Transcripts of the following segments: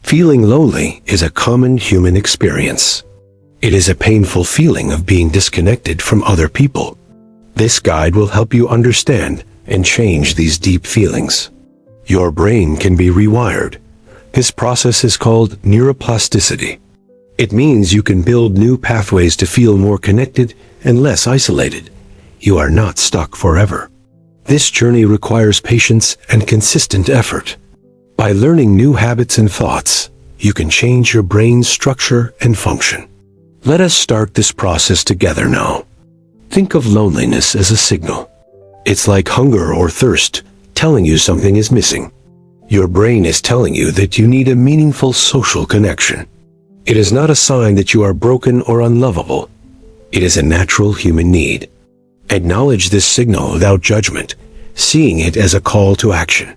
Feeling lonely is a common human experience. It is a painful feeling of being disconnected from other people. This guide will help you understand and change these deep feelings. Your brain can be rewired. This process is called neuroplasticity. It means you can build new pathways to feel more connected and less isolated. You are not stuck forever. This journey requires patience and consistent effort. By learning new habits and thoughts, you can change your brain's structure and function. Let us start this process together now. Think of loneliness as a signal. It's like hunger or thirst, telling you something is missing. Your brain is telling you that you need a meaningful social connection. It is not a sign that you are broken or unlovable. It is a natural human need. Acknowledge this signal without judgment, seeing it as a call to action.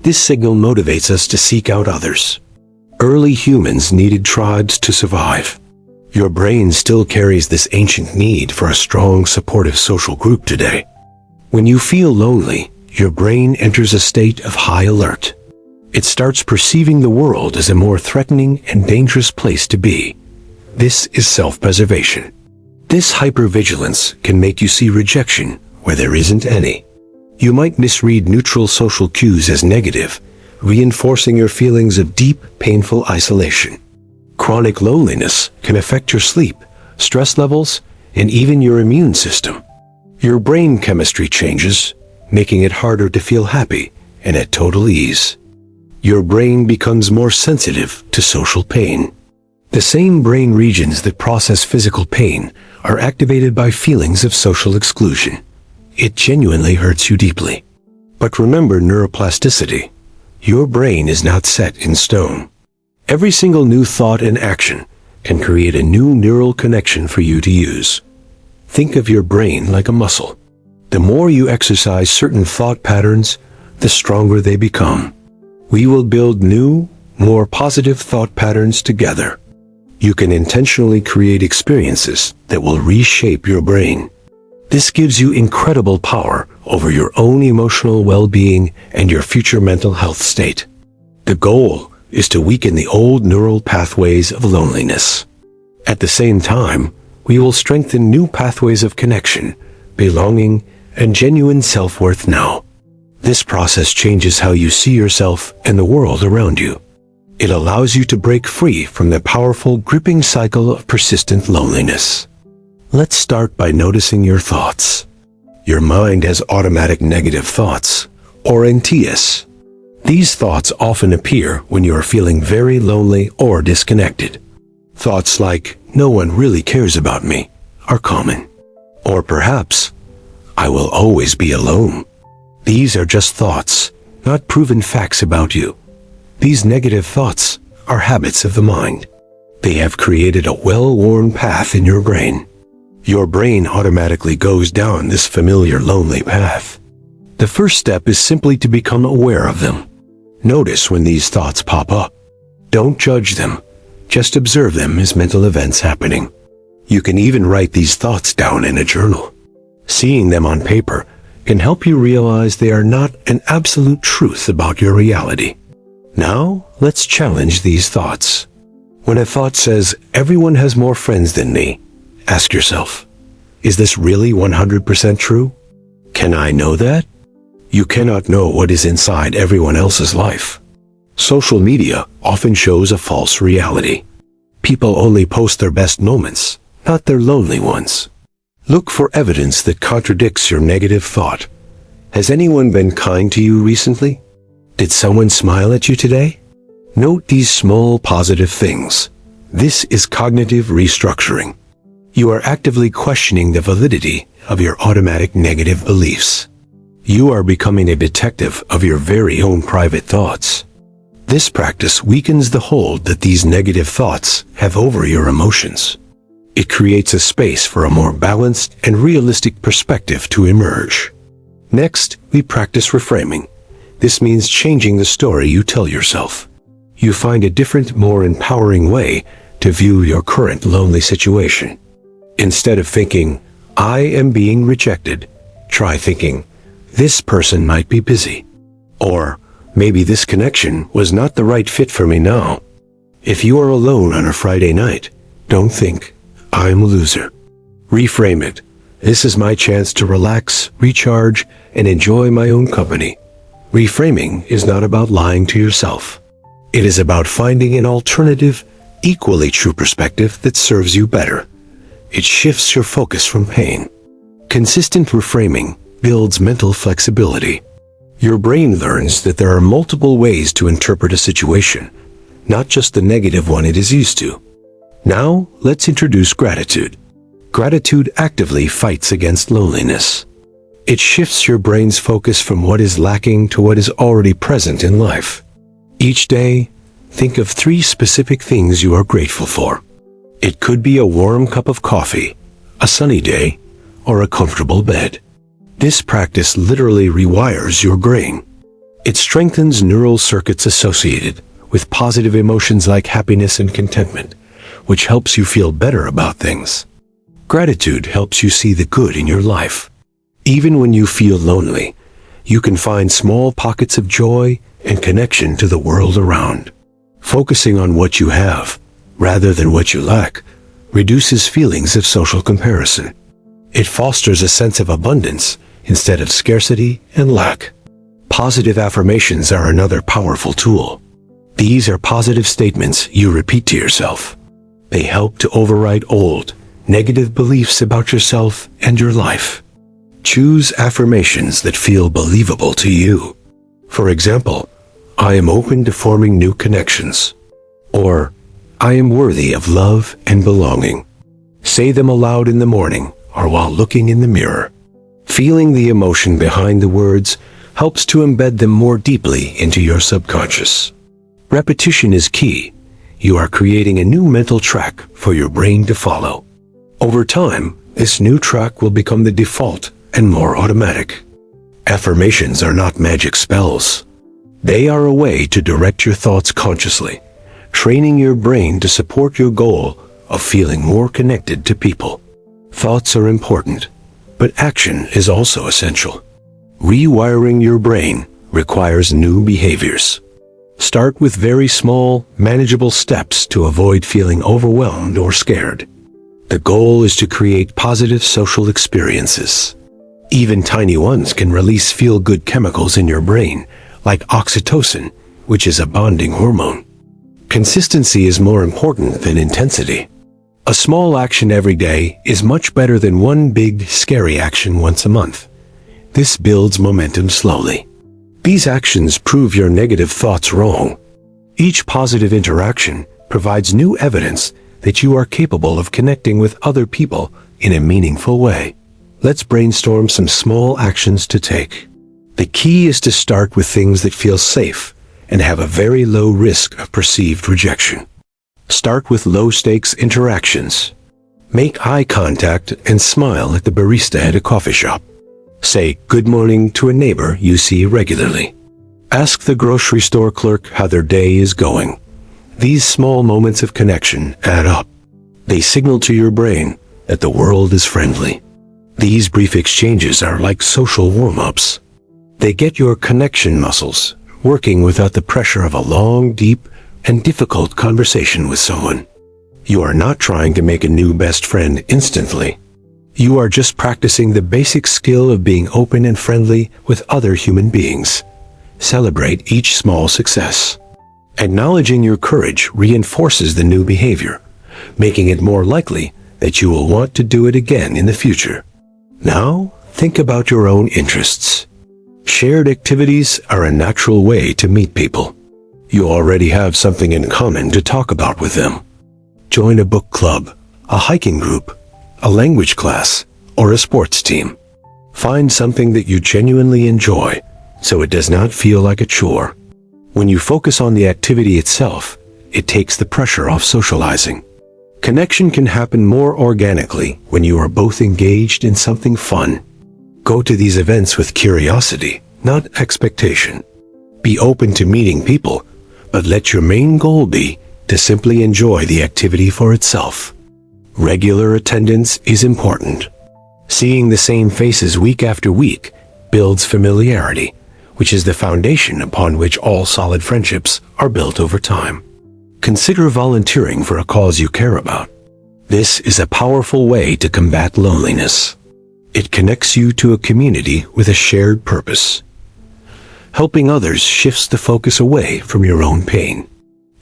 This signal motivates us to seek out others. Early humans needed tribes to survive. Your brain still carries this ancient need for a strong, supportive social group today. When you feel lonely, your brain enters a state of high alert. It starts perceiving the world as a more threatening and dangerous place to be. This is self-preservation. This hypervigilance can make you see rejection where there isn't any. You might misread neutral social cues as negative, reinforcing your feelings of deep, painful isolation. Chronic loneliness can affect your sleep, stress levels, and even your immune system. Your brain chemistry changes, making it harder to feel happy and at total ease. Your brain becomes more sensitive to social pain. The same brain regions that process physical pain are activated by feelings of social exclusion. It genuinely hurts you deeply. But remember neuroplasticity. Your brain is not set in stone. Every single new thought and action can create a new neural connection for you to use. Think of your brain like a muscle. The more you exercise certain thought patterns, the stronger they become. We will build new, more positive thought patterns together. You can intentionally create experiences that will reshape your brain. This gives you incredible power over your own emotional well-being and your future mental health state. The goal is to weaken the old neural pathways of loneliness. At the same time, we will strengthen new pathways of connection, belonging, and genuine self-worth now. This process changes how you see yourself and the world around you. It allows you to break free from the powerful, gripping cycle of persistent loneliness. Let's start by noticing your thoughts. Your mind has automatic negative thoughts, or NTS. These thoughts often appear when you are feeling very lonely or disconnected. Thoughts like, "No one really cares about me," are common. Or perhaps, "I will always be alone." These are just thoughts, not proven facts about you. These negative thoughts are habits of the mind. They have created a well-worn path in your brain. Your brain automatically goes down this familiar lonely path. The first step is simply to become aware of them. Notice when these thoughts pop up. Don't judge them. Just observe them as mental events happening. You can even write these thoughts down in a journal. Seeing them on paper can help you realize they are not an absolute truth about your reality. Now, let's challenge these thoughts. When a thought says, "Everyone has more friends than me," ask yourself, is this really 100% true? Can I know that? You cannot know what is inside everyone else's life. Social media often shows a false reality. People only post their best moments, not their lonely ones. Look for evidence that contradicts your negative thought. Has anyone been kind to you recently? Did someone smile at you today? Note these small positive things. This is cognitive restructuring. You are actively questioning the validity of your automatic negative beliefs. You are becoming a detective of your very own private thoughts. This practice weakens the hold that these negative thoughts have over your emotions. It creates a space for a more balanced and realistic perspective to emerge. Next, we practice reframing. This means changing the story you tell yourself. You find a different, more empowering way to view your current lonely situation. Instead of thinking, "I am being rejected," try thinking, "This person might be busy," or Maybe this connection was not the right fit for me now. If you are alone on a Friday night, don't think, I'm a loser. Reframe it. This is my chance to relax, recharge, and enjoy my own company. Reframing is not about lying to yourself. It is about finding an alternative, equally true perspective that serves you better. It shifts your focus from pain. Consistent reframing builds mental flexibility. Your brain learns that there are multiple ways to interpret a situation, not just the negative one it is used to. Now, let's introduce gratitude. Gratitude actively fights against loneliness. It shifts your brain's focus from what is lacking to what is already present in life. Each day, think of 3 specific things you are grateful for. It could be a warm cup of coffee, a sunny day, or a comfortable bed. This practice literally rewires your brain. It strengthens neural circuits associated with positive emotions like happiness and contentment, which helps you feel better about things. Gratitude helps you see the good in your life. Even when you feel lonely, you can find small pockets of joy and connection to the world around. Focusing on what you have, rather than what you lack, reduces feelings of social comparison. It fosters a sense of abundance instead of scarcity and lack. Positive affirmations are another powerful tool. These are positive statements you repeat to yourself. They help to override old, negative beliefs about yourself and your life. Choose affirmations that feel believable to you. For example, I am open to forming new connections. Or, I am worthy of love and belonging. Say them aloud in the morning or while looking in the mirror. Feeling the emotion behind the words helps to embed them more deeply into your subconscious. Repetition is key. You are creating a new mental track for your brain to follow. Over time, this new track will become the default and more automatic. Affirmations are not magic spells. They are a way to direct your thoughts consciously, training your brain to support your goal of feeling more connected to people. Thoughts are important, but action is also essential. Rewiring your brain requires new behaviors. Start with very small, manageable steps to avoid feeling overwhelmed or scared. The goal is to create positive social experiences. Even tiny ones can release feel-good chemicals in your brain, like oxytocin, which is a bonding hormone. Consistency is more important than intensity. A small action every day is much better than one big, scary action once a month. This builds momentum slowly. These actions prove your negative thoughts wrong. Each positive interaction provides new evidence that you are capable of connecting with other people in a meaningful way. Let's brainstorm some small actions to take. The key is to start with things that feel safe and have a very low risk of perceived rejection. Start with low-stakes interactions. Make eye contact and smile at the barista at a coffee shop. Say good morning to a neighbor you see regularly. Ask the grocery store clerk how their day is going. These small moments of connection add up. They signal to your brain that the world is friendly. These brief exchanges are like social warm-ups. They get your connection muscles working without the pressure of a long, deep, and difficult conversation with someone. You are not trying to make a new best friend instantly. You are just practicing the basic skill of being open and friendly with other human beings. Celebrate each small success. Acknowledging your courage reinforces the new behavior, making it more likely that you will want to do it again in the future. Now, think about your own interests. Shared activities are a natural way to meet people. You already have something in common to talk about with them. Join a book club, a hiking group, a language class, or a sports team. Find something that you genuinely enjoy, so it does not feel like a chore. When you focus on the activity itself, it takes the pressure off socializing. Connection can happen more organically when you are both engaged in something fun. Go to these events with curiosity, not expectation. Be open to meeting people, but let your main goal be to simply enjoy the activity for itself. Regular attendance is important. Seeing the same faces week after week builds familiarity, which is the foundation upon which all solid friendships are built over time. Consider volunteering for a cause you care about. This is a powerful way to combat loneliness. It connects you to a community with a shared purpose. Helping others shifts the focus away from your own pain.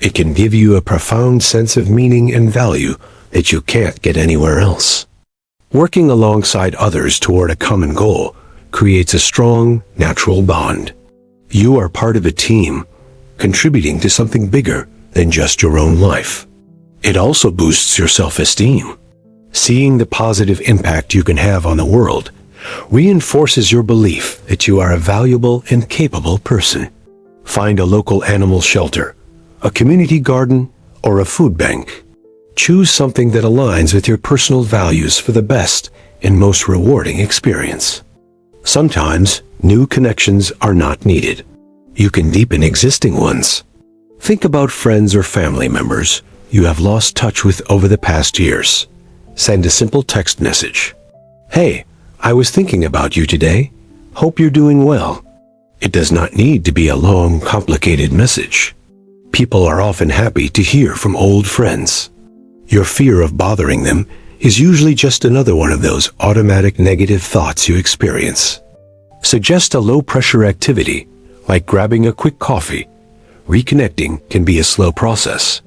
It can give you a profound sense of meaning and value that you can't get anywhere else. Working alongside others toward a common goal creates a strong, natural bond. You are part of a team, contributing to something bigger than just your own life. It also boosts your self-esteem. Seeing the positive impact you can have on the world reinforces your belief that you are a valuable and capable person. Find a local animal shelter, a community garden, or a food bank. Choose something that aligns with your personal values for the best and most rewarding experience. Sometimes, new connections are not needed. You can deepen existing ones. Think about friends or family members you have lost touch with over the past years. Send a simple text message. "Hey, I was thinking about you today. Hope you're doing well." It does not need to be a long, complicated message. People are often happy to hear from old friends. Your fear of bothering them is usually just another one of those automatic negative thoughts you experience. Suggest a low-pressure activity, like grabbing a quick coffee. Reconnecting can be a slow process.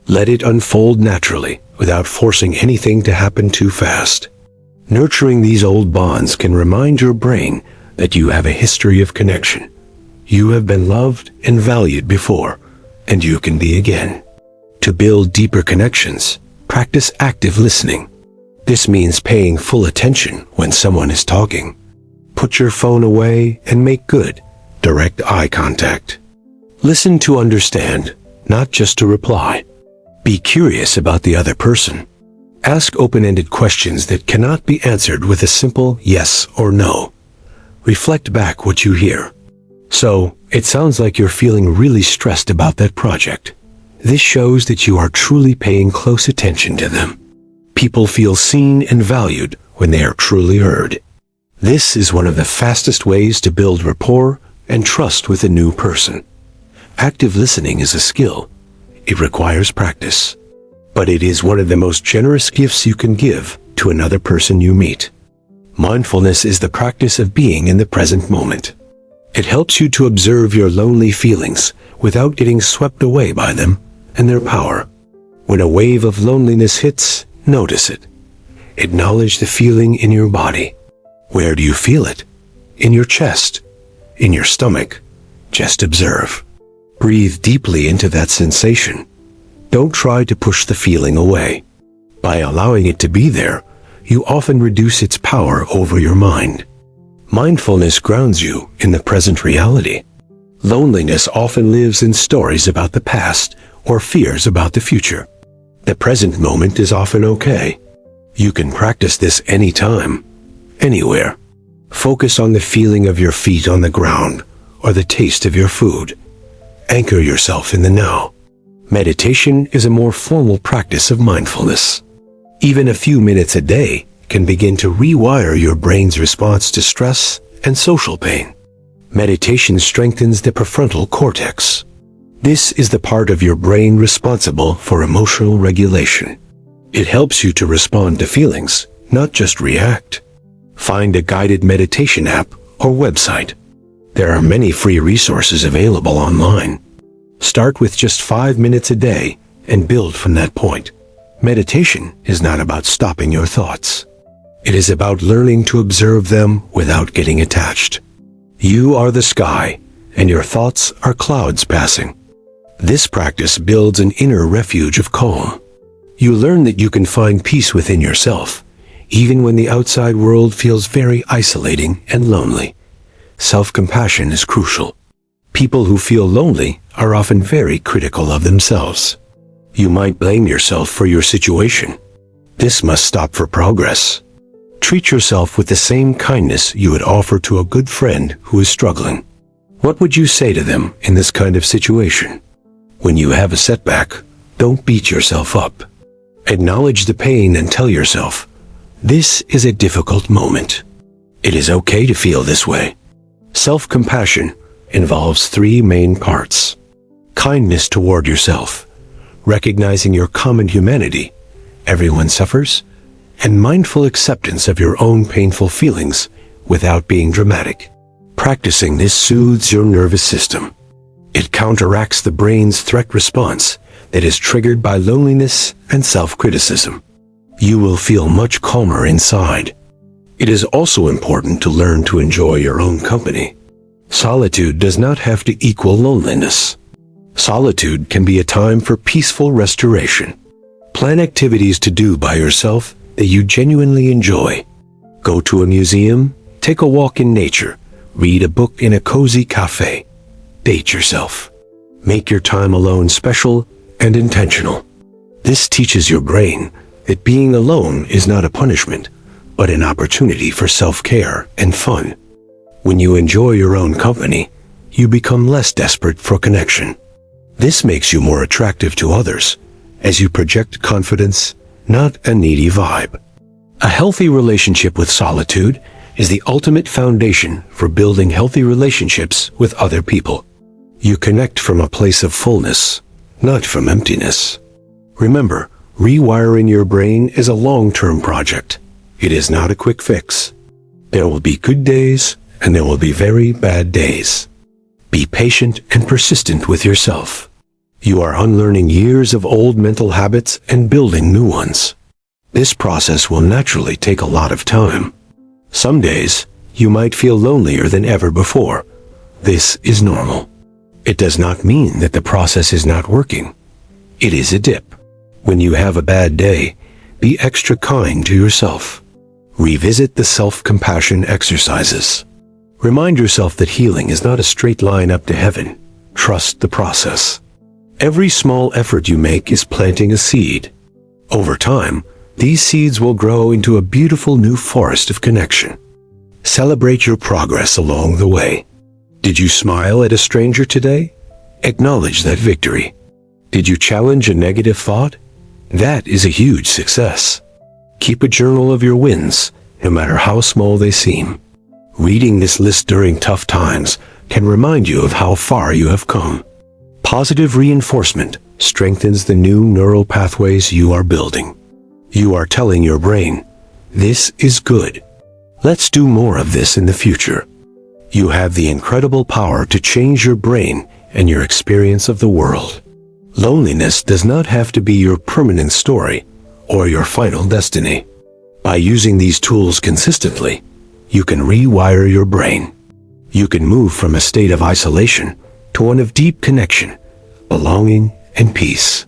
Let it unfold naturally, without forcing anything to happen too fast. Nurturing these old bonds can remind your brain that you have a history of connection. You have been loved and valued before, and you can be again. To build deeper connections, practice active listening. This means paying full attention when someone is talking. Put your phone away and make good, direct eye contact. Listen to understand, not just to reply. Be curious about the other person. Ask open-ended questions that cannot be answered with a simple yes or no. Reflect back what you hear. "So, it sounds like you're feeling really stressed about that project." This shows that you are truly paying close attention to them. People feel seen and valued when they are truly heard. This is one of the fastest ways to build rapport and trust with a new person. Active listening is a skill. It requires practice. But it is one of the most generous gifts you can give to another person you meet. Mindfulness is the practice of being in the present moment. It helps you to observe your lonely feelings without getting swept away by them and their power. When a wave of loneliness hits, notice it. Acknowledge the feeling in your body. Where do you feel it? In your chest? In your stomach? Just observe. Breathe deeply into that sensation. Don't try to push the feeling away. By allowing it to be there, you often reduce its power over your mind. Mindfulness grounds you in the present reality. Loneliness often lives in stories about the past or fears about the future. The present moment is often okay. You can practice this anytime, anywhere. Focus on the feeling of your feet on the ground or the taste of your food. Anchor yourself in the now. Meditation is a more formal practice of mindfulness. Even a few minutes a day can begin to rewire your brain's response to stress and social pain. Meditation strengthens the prefrontal cortex. This is the part of your brain responsible for emotional regulation. It helps you to respond to feelings, not just react. Find a guided meditation app or website. There are many free resources available online. Start with just 5 minutes a day and build from that point. Meditation is not about stopping your thoughts. It is about learning to observe them without getting attached. You are the sky, and your thoughts are clouds passing. This practice builds an inner refuge of calm. You learn that you can find peace within yourself, even when the outside world feels very isolating and lonely. Self-compassion is crucial. People who feel lonely are often very critical of themselves. You might blame yourself for your situation. This must stop for progress. Treat yourself with the same kindness you would offer to a good friend who is struggling. What would you say to them in this kind of situation? When you have a setback, don't beat yourself up. Acknowledge the pain and tell yourself, this is a difficult moment. It is okay to feel this way. Self-compassion involves three main parts: kindness toward yourself, recognizing your common humanity, everyone suffers, and mindful acceptance of your own painful feelings without being dramatic. Practicing this soothes your nervous system. It counteracts the brain's threat response that is triggered by loneliness and self-criticism. You will feel much calmer inside. It is also important to learn to enjoy your own company. Solitude does not have to equal loneliness. Solitude can be a time for peaceful restoration. Plan activities to do by yourself that you genuinely enjoy. Go to a museum, take a walk in nature, read a book in a cozy cafe. Date yourself. Make your time alone special and intentional. This teaches your brain that being alone is not a punishment, but an opportunity for self-care and fun. When you enjoy your own company, you become less desperate for connection. This makes you more attractive to others, as you project confidence, not a needy vibe. A healthy relationship with solitude is the ultimate foundation for building healthy relationships with other people. You connect from a place of fullness, not from emptiness. Remember, rewiring your brain is a long-term project. It is not a quick fix. There will be good days, and there will be very bad days. Be patient and persistent with yourself. You are unlearning years of old mental habits and building new ones. This process will naturally take a lot of time. Some days, you might feel lonelier than ever before. This is normal. It does not mean that the process is not working. It is a dip. When you have a bad day, be extra kind to yourself. Revisit the self-compassion exercises. Remind yourself that healing is not a straight line up to heaven. Trust the process. Every small effort you make is planting a seed. Over time, these seeds will grow into a beautiful new forest of connection. Celebrate your progress along the way. Did you smile at a stranger today? Acknowledge that victory. Did you challenge a negative thought? That is a huge success. Keep a journal of your wins, no matter how small they seem. Reading this list during tough times can remind you of how far you have come. Positive reinforcement strengthens the new neural pathways you are building. You are telling your brain, this is good. Let's do more of this in the future. You have the incredible power to change your brain and your experience of the world. Loneliness does not have to be your permanent story or your final destiny. By using these tools consistently, you can rewire your brain. You can move from a state of isolation to one of deep connection, belonging, and peace.